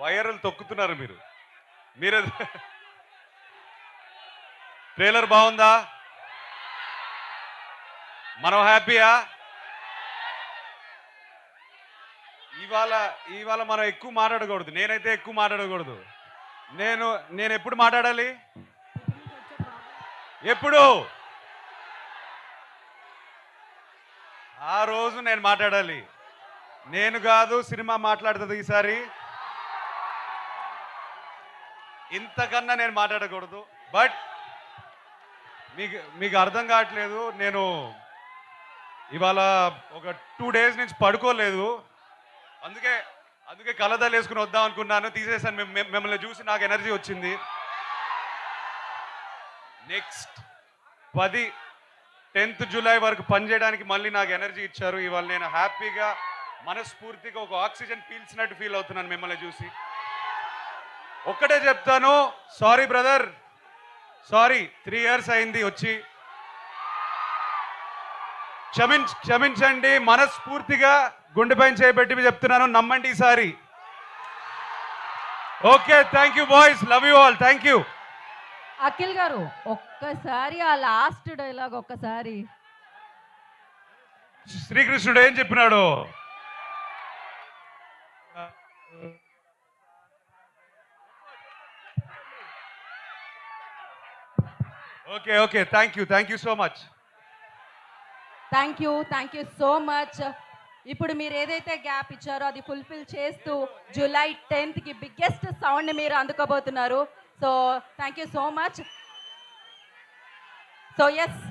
Viral తొక్కుతున్నారు మీరు. మీరే trailer బాగుందా? మనం హ్యాపీయా? ఇవాళ ఇవాళ మనం ఎక్కువ మాట్లాడకూడదు. నేనైతే ఎక్కువ మాట్లాడకూడదు. నేను ఎప్పుడు మాట్లాడాలి? ఎప్పుడు? ఆ రోజు నేను మాట్లాడాలి. నేను కాదు సినిమా మాట్లాడుతుంది ఈసారి. ఇంతకన్నా నేను మాట్లాడకూడదు. బట్ మీకు అర్థం కావట్లేదు. నేను ఇవాళ ఒక 2 days నుంచి పడుకోలేదు. అందుకే కలదలు వేసుకుని వద్దాం అనుకున్నాను. తీసేసాను. మిమ్మల్ని చూసి నాకు ఎనర్జీ వచ్చింది. నెక్స్ట్ 10th July వరకు పనిచేయడానికి మళ్ళీ నాకు ఎనర్జీ ఇచ్చారు. ఇవాళ నేను హ్యాపీగా మనస్ఫూర్తిగా ఒక ఆక్సిజన్ పీల్చినట్టు ఫీల్ అవుతున్నాను మిమ్మల్ని చూసి. ఒక్కటే చెప్తాను, సారీ బ్రదర్, సారీ. 3 years అయింది వచ్చి. క్షమించండి. మనస్ఫూర్తిగా గుండెపైన చేయబెట్టి చెప్తున్నాను, నమ్మండి ఈసారి. Okay, thank you boys, love you all, thank you. Akhil గారు ఒక్కసారి ఆ లాస్ట్ డైలాగ్ ఒక్కసారి. శ్రీకృష్ణుడు ఏం చెప్పినాడు? Okay, thank you so much. Thank you so much. ఇప్పుడు మీరు ఏదైతే గ్యాప్ ఇచ్చారో అది ఫుల్ఫిల్ చేస్తూ July 10th బిగ్గెస్ట్ సౌండ్ మీరు అందుకోబోతున్నారు. So thank you so much. So yes